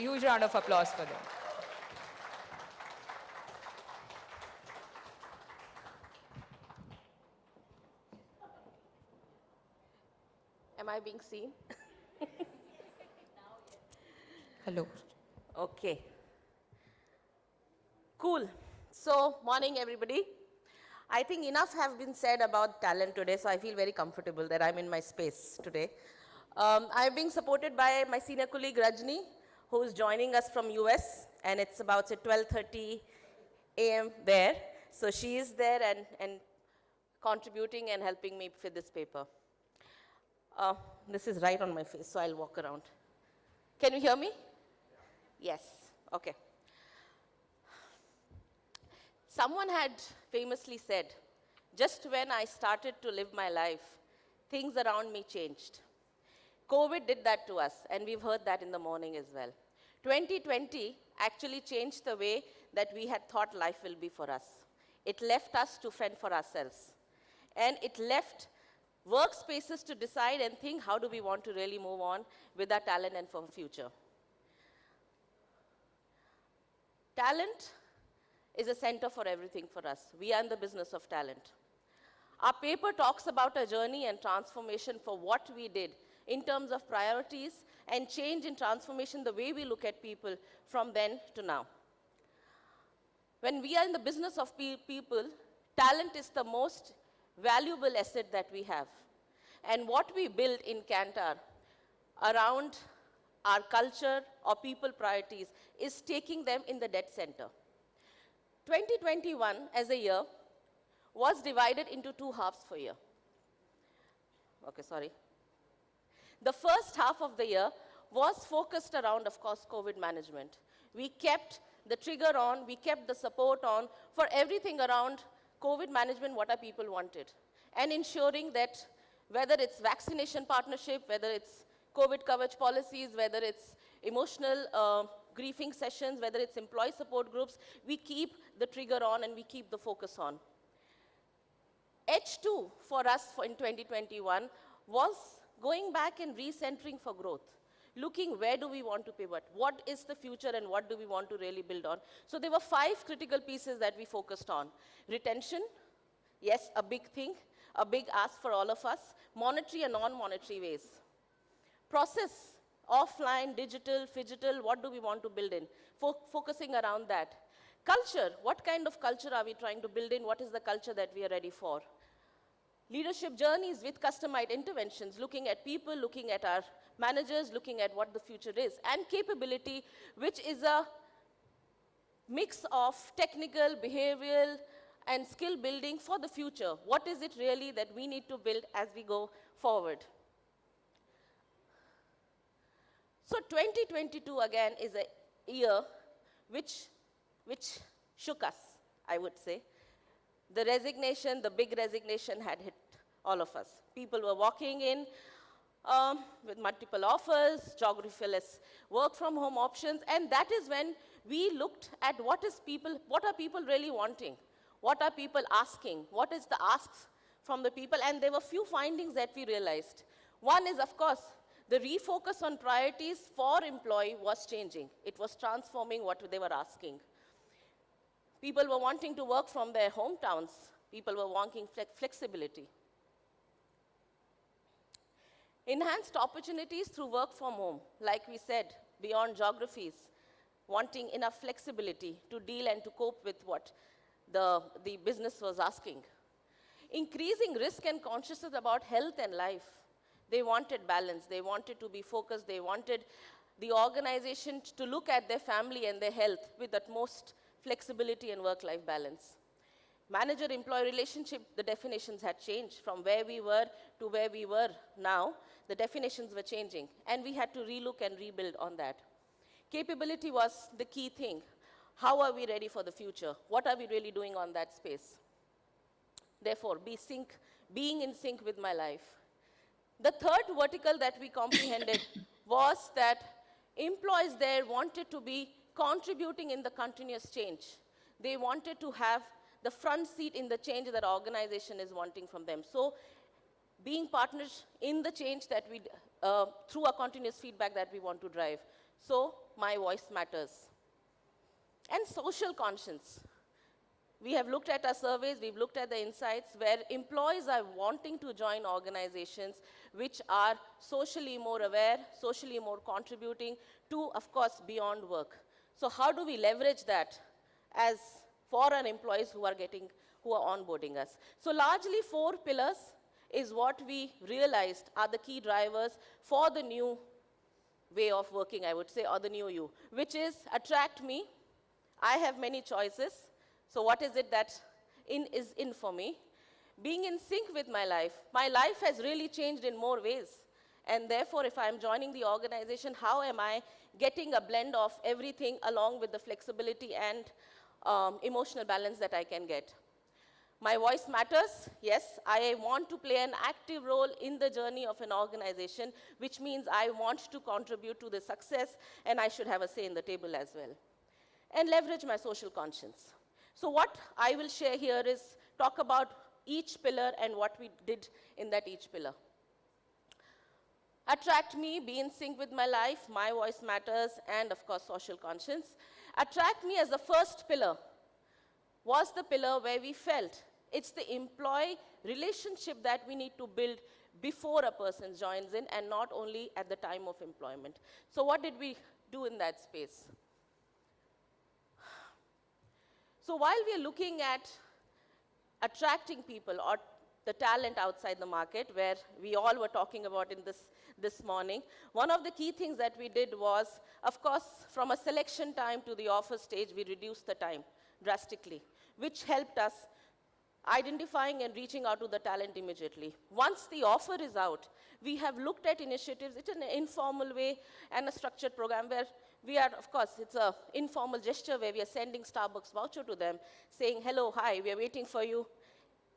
Huge round of applause for them. Am I being seen? Hello. Okay. Cool. So, morning everybody. I think enough have been said about talent today, so I feel very comfortable that I'm in my space today. I'm being supported by my senior colleague Rajni, who is joining us from US, and it's about say 12:30 a.m. there. So she is there and contributing and helping me with this paper. This is right on my face, so I'll walk around. Can you hear me? Yes. Okay. Someone had famously said, just when I started to live my life, things around me changed. COVID did that to us, and we've heard that in the morning as well. 2020 actually changed the way that we had thought life will be for us. It left us to fend for ourselves. And it left workspaces to decide and think how do we want to really move on with our talent and for future. Talent is a center for everything for us. We are in the business of talent. Our paper talks about a journey and transformation for what we did in terms of priorities and change in transformation, the way we look at people from then to now. When we are in the business of people, talent is the most valuable asset that we have. And what we build in Kantar around our culture or people priorities is taking them in the dead center. 2021 as a year was divided into two halves for a year. Okay, sorry. The first half of the year was focused around, of course, COVID management. We kept the trigger on, we kept the support on for everything around COVID management, what our people wanted. And ensuring that whether it's vaccination partnership, whether it's COVID coverage policies, whether it's emotional grieving sessions, whether it's employee support groups, we keep the trigger on and we keep the focus on. H2 for us in 2021 was going back and recentering for growth. Looking where do we want to pivot, what is the future and what do we want to really build on. So there were 5 critical pieces that we focused on. Retention, yes, a big thing, a big ask for all of us. Monetary and non-monetary ways. Process, offline, digital, phygital, what do we want to build in? Focusing around that. Culture, what kind of culture are we trying to build in? What is the culture that we are ready for? Leadership journeys with customized interventions, looking at people, looking at our managers, looking at what the future is. And capability, which is a mix of technical, behavioral, and skill building for the future. What is it really that we need to build as we go forward? So 2022 again is a year which shook us, I would say. The resignation, the big resignation had hit all of us. People were walking in with multiple offers, geographical work from home options, and that is when we looked at what are people really wanting? What are people asking? What is the asks from the people? And there were few findings that we realized. One is, of course, the refocus on priorities for employee was changing. It was transforming what they were asking. People were wanting to work from their hometowns. People were wanting flexibility. Enhanced opportunities through work from home, like we said, beyond geographies, wanting enough flexibility to deal and to cope with what the business was asking. Increasing risk and consciousness about health and life. They wanted balance. They wanted to be focused. They wanted the organization to look at their family and their health with utmost flexibility and work-life balance. Manager-employee relationship, the definitions had changed from where we were to where we were now. The definitions were changing, and we had to relook and rebuild on that. Capability was the key thing. How are we ready for the future? What are we really doing on that space? Therefore, being in sync with my life. The third vertical that we comprehended was that employees there wanted to be contributing in the continuous change. They wanted to have the front seat in the change that our organization is wanting from them. So being partners in the change that we, through a continuous feedback that we want to drive. So my voice matters. And social conscience. We have looked at our surveys, we've looked at the insights where employees are wanting to join organizations which are socially more aware, socially more contributing to, of course, beyond work. So how do we leverage that as for our employees who are onboarding us? So largely 4 pillars is what we realized are the key drivers for the new way of working, I would say, or the new you, which is attract me. I have many choices. So what is it that is in for me? Being in sync with my life. My life has really changed in more ways. And therefore, if I'm joining the organization, how am I getting a blend of everything along with the flexibility and emotional balance that I can get? My voice matters. Yes, I want to play an active role in the journey of an organization, which means I want to contribute to the success, and I should have a say in the table as well. And leverage my social conscience. So what I will share here is talk about each pillar and what we did in that each pillar. Attract me, be in sync with my life, my voice matters, and of course, social conscience. Attract me as the first pillar was the pillar where we felt it's the employee relationship that we need to build before a person joins in and not only at the time of employment. So what did we do in that space? So while we are looking at attracting people or the talent outside the market, where we all were talking about in this morning, one of the key things that we did was, of course, from a selection time to the offer stage, we reduced the time drastically, which helped us identifying and reaching out to the talent immediately. Once the offer is out, we have looked at initiatives. It's an informal way and a structured program where we are, of course, it's an informal gesture where we are sending Starbucks voucher to them, saying, hello, hi, we are waiting for you.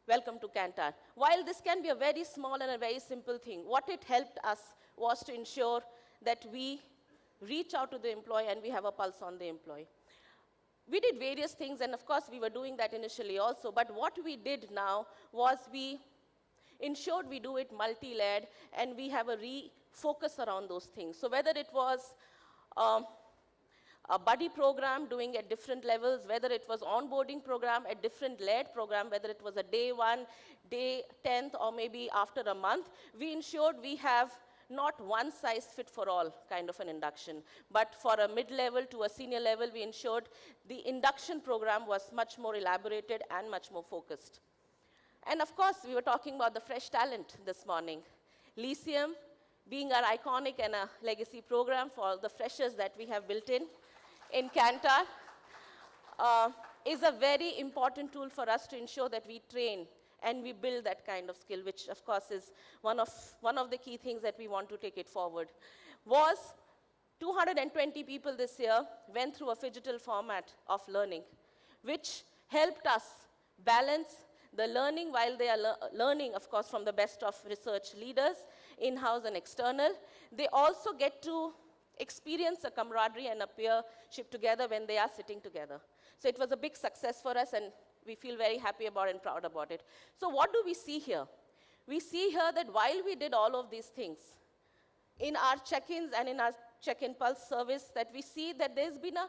Welcome to Kantar. While this can be a very small and a very simple thing, what it helped us was to ensure that we reach out to the employee and we have a pulse on the employee. We did various things, and of course, we were doing that initially also, but what we did now was we ensured we do it multi-layered, and we have a refocus around those things. So whether it was a buddy program doing at different levels, whether it was onboarding program, a different layered program, whether it was a day 1, day 10th, or maybe after a month, we ensured we have not one size fit for all kind of an induction, but for a mid-level to a senior level, we ensured the induction program was much more elaborated and much more focused. And of course, we were talking about the fresh talent this morning. Lyceum, being our iconic and a legacy program for the freshers that we have built in Kantar, is a very important tool for us to ensure that we train and we build that kind of skill, which of course is one of the key things that we want to take it forward. Was 220 people this year went through a phygital format of learning, which helped us balance the learning while they are learning, of course, from the best of research leaders, in-house and external. They also get to experience a camaraderie and a peership together when they are sitting together. So it was a big success for us, and we feel very happy about and proud about it. So what do we see here? We see here that while we did all of these things, in our check-ins and in our check-in pulse service, that we see that there's been a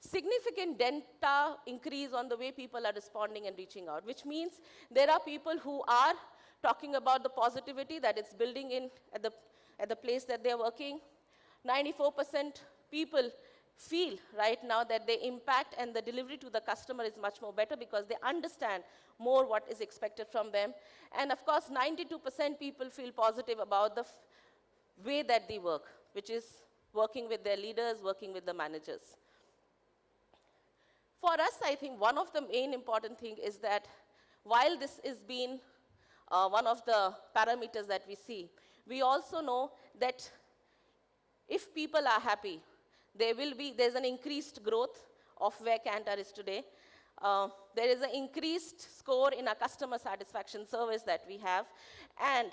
significant delta increase on the way people are responding and reaching out, which means there are people who are talking about the positivity that it's building in at the place that they're working. 94% people feel right now that the impact and the delivery to the customer is much more better because they understand more what is expected from them. And of course, 92% people feel positive about the way that they work, which is working with their leaders, working with the managers. For us, I think one of the main important thing is that while this is being one of the parameters that we see, we also know that if people are happy, there's an increased growth of where Kantar is today. There is an increased score in our customer satisfaction surveys that we have, and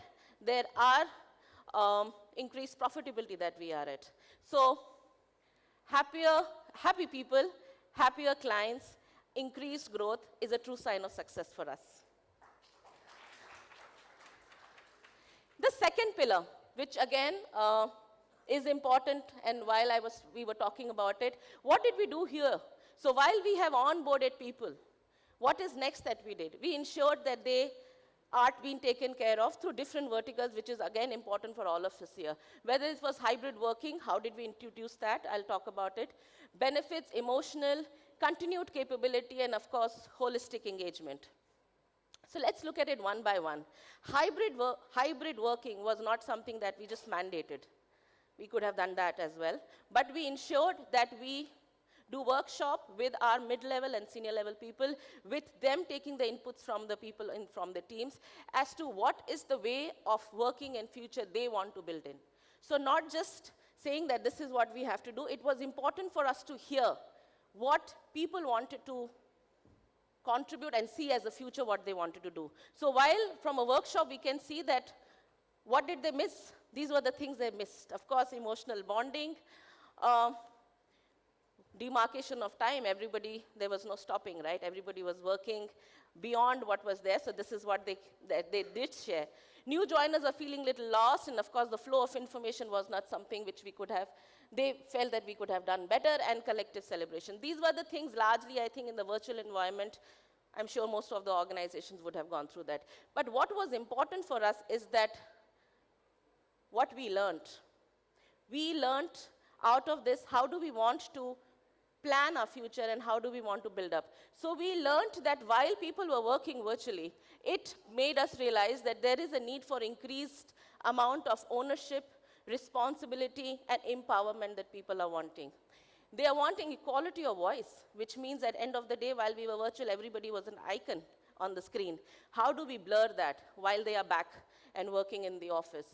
there are increased profitability that we are at. So happy people, happier clients, increased growth is a true sign of success for us. The second pillar, which again is important, and while we were talking about it, what did we do here? So while we have onboarded people, what is next that we did? We ensured that they are being taken care of through different verticals, which is again important for all of us here. Whether it was hybrid working, how did we introduce that? I'll talk about it. Benefits, emotional, continued capability, and of course, holistic engagement. So let's look at it one by one. Hybrid working was not something that we just mandated. We could have done that as well. But we ensured that we do workshop with our mid-level and senior level people, with them taking the inputs from the people from the teams as to what is the way of working in future they want to build in. So not just saying that this is what we have to do, it was important for us to hear what people wanted to contribute and see as a future what they wanted to do. So while from a workshop we can see that what did they miss? These were the things they missed. Of course, emotional bonding, demarcation of time, there was no stopping, right? Everybody was working beyond what was there, so this is what they did share. New joiners are feeling a little lost, and of course the flow of information was not something which they felt that we could have done better, and collective celebration. These were the things largely, I think, in the virtual environment. I'm sure most of the organizations would have gone through that. But what was important for us is that what we learned. We learned out of this, how do we want to plan our future and how do we want to build up. So we learned that while people were working virtually, it made us realize that there is a need for increased amount of ownership, responsibility, and empowerment that people are wanting. They are wanting equality of voice, which means at the end of the day, while we were virtual, everybody was an icon on the screen. How do we blur that while they are back and working in the office?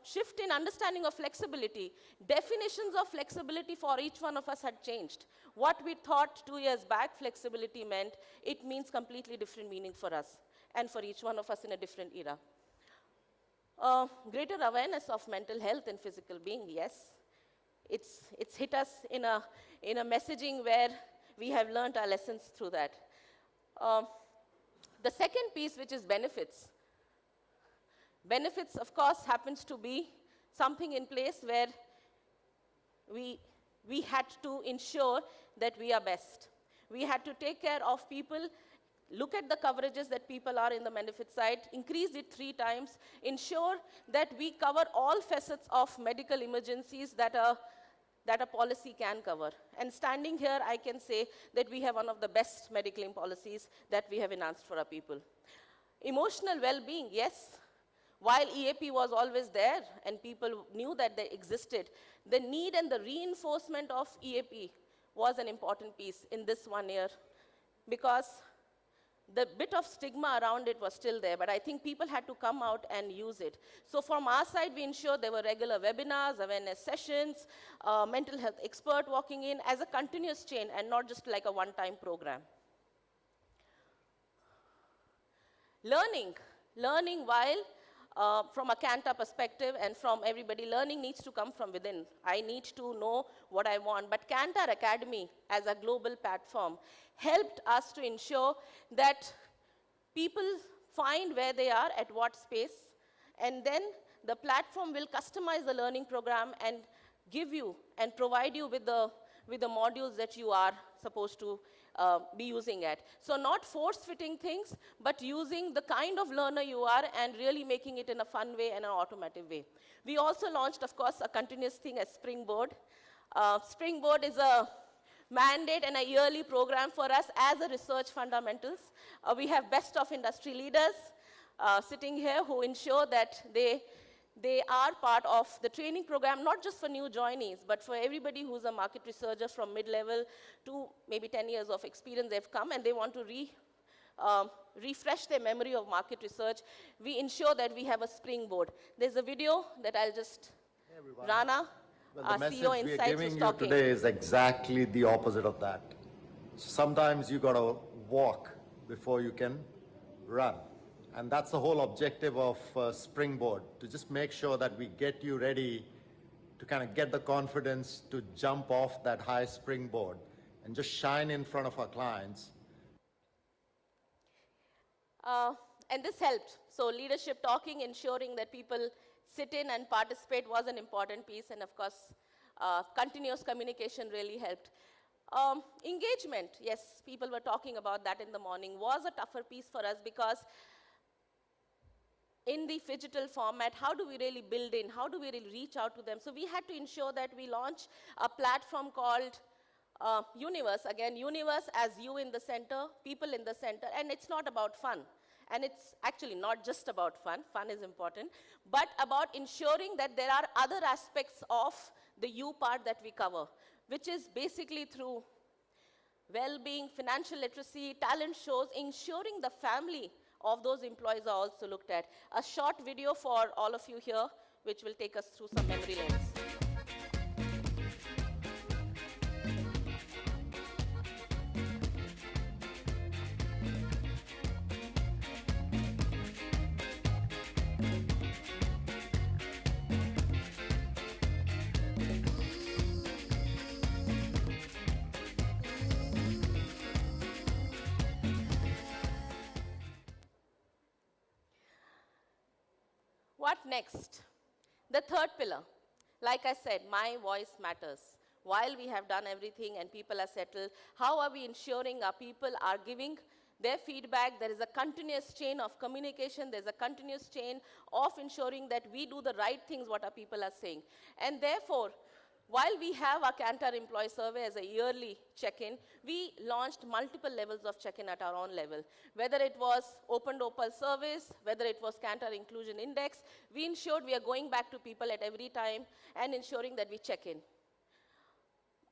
Shift in understanding of flexibility. Definitions of flexibility for each one of us had changed. What we thought 2 years back flexibility meant, it means completely different meaning for us and for each one of us in a different era. Greater awareness of mental health and physical being, yes. It's hit us in a messaging where we have learned our lessons through that. The second piece, which is benefits. Benefits, of course, happens to be something in place where we had to ensure that we are best. We had to take care of people, look at the coverages that people are in the benefit side, increase it 3 times, ensure that we cover all facets of medical emergencies that a policy can cover. And standing here, I can say that we have one of the best medical policies that we have enhanced for our people. Emotional well-being, yes. While EAP was always there and people knew that they existed, the need and the reinforcement of EAP was an important piece in this 1 year, because the bit of stigma around it was still there, but I think people had to come out and use it. So from our side, we ensured there were regular webinars, awareness sessions, mental health expert walking in as a continuous chain and not just like a one-time program. Learning while from a Kanta perspective and from everybody, learning needs to come from within. I need to know what I want. But Kantar Academy, as a global platform, helped us to ensure that people find where they are, at what space, and then the platform will customize the learning program and give you and provide you with the modules that you are supposed to be using it. So not force-fitting things, but using the kind of learner you are and really making it in a fun way and an automative way. We also launched, of course, a continuous thing as Springboard. Springboard is a mandate and a yearly program for us as a research fundamentals. We have best of industry leaders sitting here who ensure that they are part of the training program, not just for new joinees, but for everybody who's a market researcher from mid-level to maybe 10 years of experience they've come and they want to refresh their memory of market research. We ensure that we have a springboard. There's a video that I'll just, Rana, our CEO Insights, was talking. The message we are giving you today is exactly the opposite of that. Sometimes you got to walk before you can run. And that's the whole objective of Springboard, to just make sure that we get you ready to kind of get the confidence to jump off that high springboard and just shine in front of our clients. And this helped. So leadership talking, ensuring that people sit in and participate was an important piece, and of course, continuous communication really helped. Engagement, yes, people were talking about that in the morning, was a tougher piece for us because in the phygital format, how do we really build in? How do we really reach out to them? So we had to ensure that we launch a platform called Universe. Again, Universe as you in the center, people in the center, and it's not about fun. And it's actually not just about fun, fun is important, but about ensuring that there are other aspects of the you part that we cover, which is basically through well-being, financial literacy, talent shows, ensuring the family of those employees are also looked at. A short video for all of you here, which will take us through some memory lanes. What next? The third pillar. Like I said, my voice matters. While we have done everything and people are settled, how are we ensuring our people are giving their feedback? There is a continuous chain of communication. There's a continuous chain of ensuring that we do the right things, what our people are saying. And therefore, while we have our Kantar employee survey as a yearly check-in, we launched multiple levels of check-in at our own level. Whether it was Open Opal service, whether it was Kantar Inclusion Index, we ensured we are going back to people at every time and ensuring that we check in.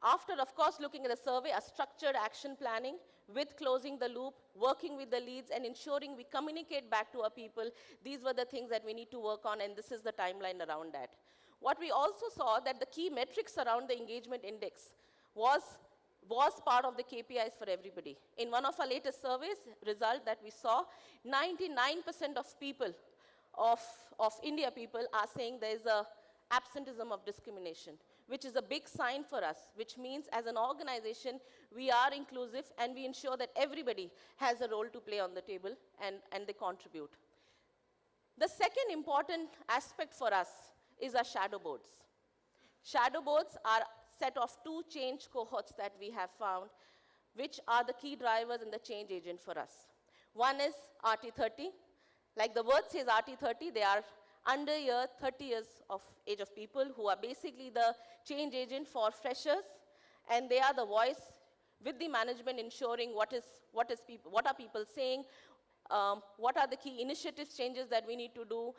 After, of course, looking at the survey, a structured action planning with closing the loop, working with the leads, and ensuring we communicate back to our people. These were the things that we need to work on, and this is the timeline around that. What we also saw that the key metrics around the engagement index was part of the KPIs for everybody. In one of our latest surveys, result that we saw, 99% of people, of India people are saying there is a absenteeism of discrimination, which is a big sign for us, which means as an organization, we are inclusive and we ensure that everybody has a role to play on the table and they contribute. The second important aspect for us is our shadow boards. Shadow boards are a set of 2 change cohorts that we have found, which are the key drivers and the change agent for us. One is RT30. Like the word says RT30, they are under 30 years of age of people who are basically the change agent for freshers, and they are the voice with the management ensuring what are people saying, what are the key initiatives, changes that we need to do,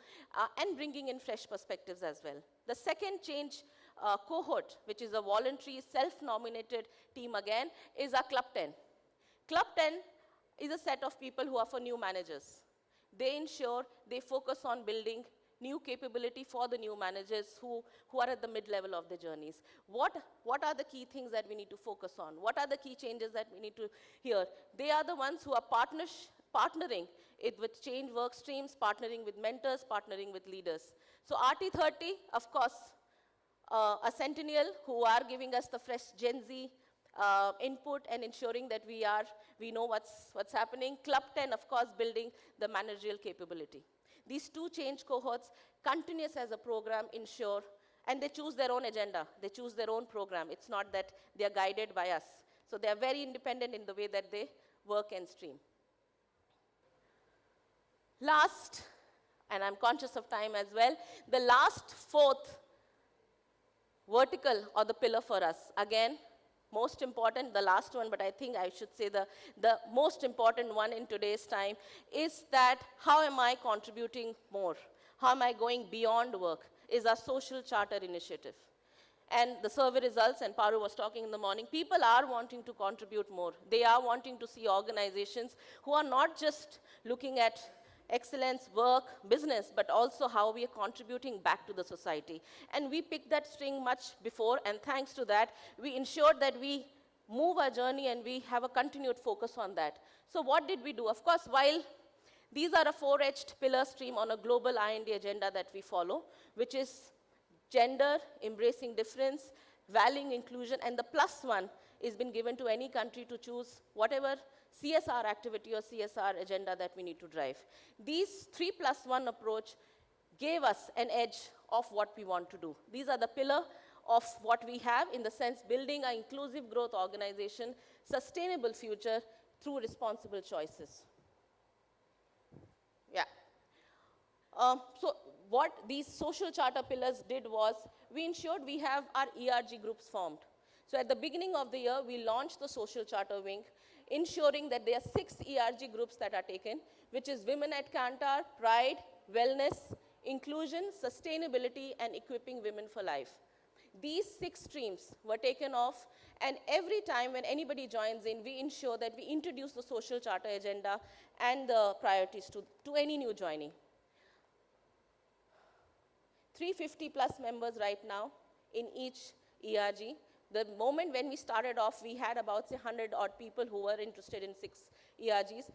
and bringing in fresh perspectives as well. The second change cohort, which is a voluntary, self-nominated team again, is our Club 10. Club 10 is a set of people who are for new managers. They ensure they focus on building new capability for the new managers who are at the mid-level of the journeys. What are the key things that we need to focus on? What are the key changes that we need to hear? They are the ones who are partnering it with change work streams, partnering with mentors, partnering with leaders. So RT30, of course, a Centennial who are giving us the fresh Gen Z input and ensuring that we know what's happening. Club 10, of course, building the managerial capability. These 2 change cohorts, continuous as a program, ensure, and they choose their own agenda. They choose their own program. It's not that they are guided by us. So they are very independent in the way that they work and stream. Last, and I'm conscious of time as well, the last 4th vertical or the pillar for us. Again, most important, the last one, but I think I should say the most important one in today's time is that how am I contributing more? How am I going beyond work? Is our social charter initiative. And the survey results, and Paru was talking in the morning, people are wanting to contribute more. They are wanting to see organizations who are not just looking at excellence, work, business, but also how we are contributing back to the society. And we picked that string much before, and thanks to that, we ensured that we move our journey and we have a continued focus on that. So what did we do? Of course, while these are a 4-edged pillar stream on a global I&D agenda that we follow, which is gender, embracing difference, valuing inclusion, and the +1 is been given to any country to choose whatever CSR activity or CSR agenda that we need to drive. These 3+1 approach gave us an edge of what we want to do. These are the pillar of what we have in the sense building an inclusive growth organization, sustainable future through responsible choices. Yeah. So what these social charter pillars did was we ensured we have our ERG groups formed. So at the beginning of the year, we launched the social charter wing, ensuring that there are 6 ERG groups that are taken, which is Women at Kantar, Pride, Wellness, Inclusion, Sustainability, and Equipping Women for Life. These 6 streams were taken off, and every time when anybody joins in, we ensure that we introduce the social charter agenda and the priorities to any new joinee. 350 plus members right now in each ERG. The moment when we started off, we had about 100 odd people who were interested in 6 ERGs.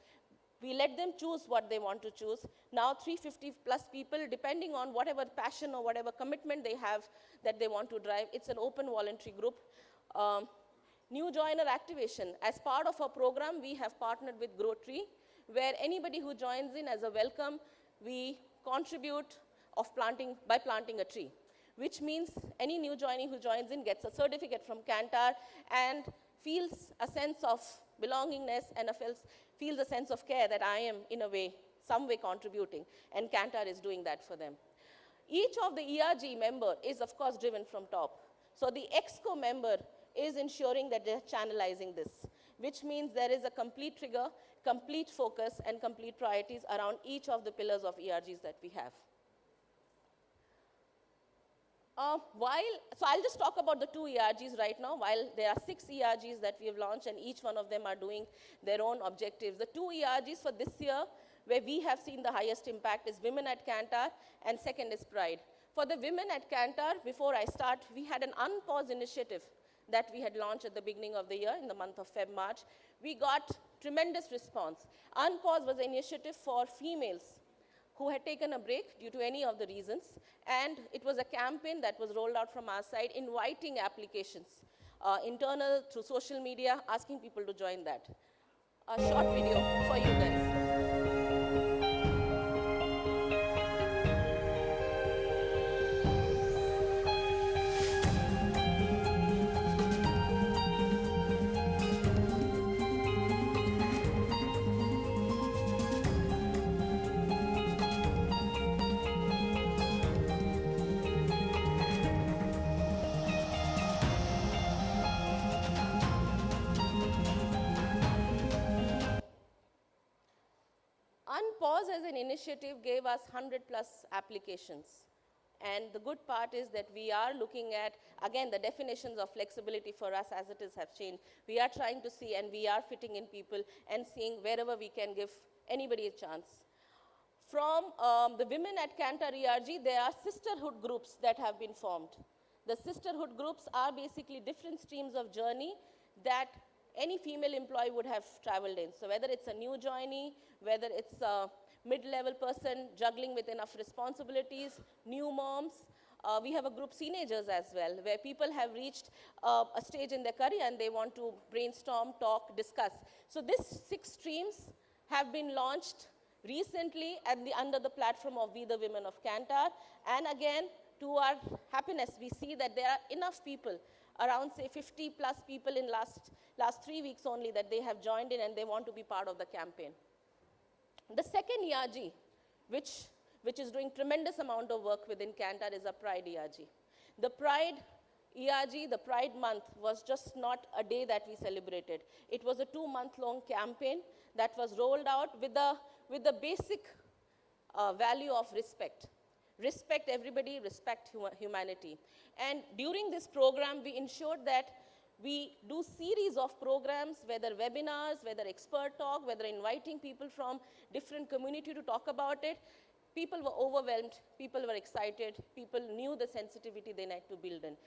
We let them choose what they want to choose. Now 350 plus people, depending on whatever passion or whatever commitment they have that they want to drive, it's an open voluntary group. New joiner activation. As part of our program, we have partnered with Grow Tree, where anybody who joins in as a welcome, we contribute by planting a tree, which means any new joinee who joins in gets a certificate from Kantar and feels a sense of belongingness and feels a sense of care that I am, in a way, some way contributing, and Kantar is doing that for them. Each of the ERG member is, of course, driven from top. So the EXCO member is ensuring that they're channelizing this, which means there is a complete trigger, complete focus, and complete priorities around each of the pillars of ERGs that we have. So I'll just talk about the 2 ERGs right now. While there are 6 ERGs that we have launched, and each one of them are doing their own objectives. The 2 ERGs for this year, where we have seen the highest impact, is Women at Kantar, and second is Pride. For the Women at Kantar, before I start, we had an Unpause initiative that we had launched at the beginning of the year, in the month of March. We got tremendous response. Unpause was an initiative for females who had taken a break due to any of the reasons, and it was a campaign that was rolled out from our side, inviting applications, internal, through social media, asking people to join that. A short video for you guys. Unpause as an initiative gave us 100 plus applications. And the good part is that we are looking at, again, the definitions of flexibility for us as it is have changed. We are trying to see, and we are fitting in people and seeing wherever we can give anybody a chance. From the Women at Kantar ERG, there are sisterhood groups that have been formed. The sisterhood groups are basically different streams of journey that any female employee would have traveled in. So whether it's a new joinee, whether it's a mid-level person juggling with enough responsibilities, new moms, we have a group teenagers as well, where people have reached a stage in their career and they want to brainstorm, talk, discuss. So these 6 streams have been launched recently under the platform of We the Women of Kantar. And again, to our happiness, we see that there are enough people, around say 50 plus people in last 3 weeks only, that they have joined in and they want to be part of the campaign. The second ERG, which is doing tremendous amount of work within Kantar, is a Pride ERG. The Pride ERG, the Pride Month, was just not a day that we celebrated. It was a 2-month-long campaign that was rolled out with the basic value of respect. Respect everybody, respect humanity. And during this program, we ensured that we do series of programs, whether webinars, whether expert talk, whether inviting people from different community to talk about it. People were overwhelmed, people were excited, people knew the sensitivity they need to build in.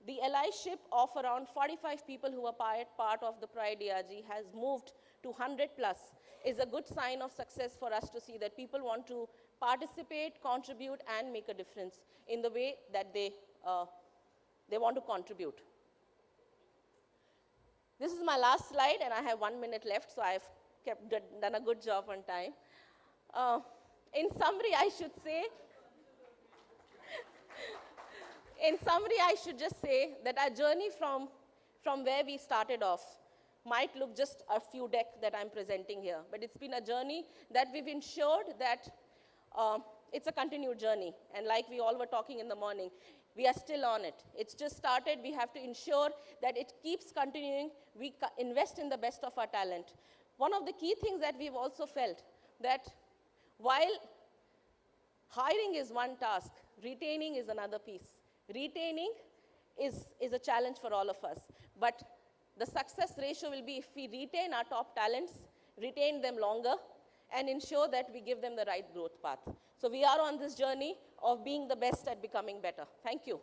The allyship of around 45 people who were part of the Pride ERG has moved to 100 plus, is a good sign of success for us to see that people want to participate, contribute, and make a difference in the way that they want to contribute. This is my last slide, and I have 1 minute left, so I've done a good job on time. In summary, I should say In summary, I should just say that our journey from where we started off might look just a few decks that I'm presenting here, but it's been a journey that we've ensured that it's a continued journey. And like we all were talking in the morning, we are still on it. It's just started. We have to ensure that it keeps continuing. We invest in the best of our talent. One of the key things that we've also felt that while hiring is one task, retaining is another piece. Retaining is a challenge for all of us. But the success ratio will be if we retain our top talents, retain them longer, and ensure that we give them the right growth path. So we are on this journey of being the best at becoming better. Thank you.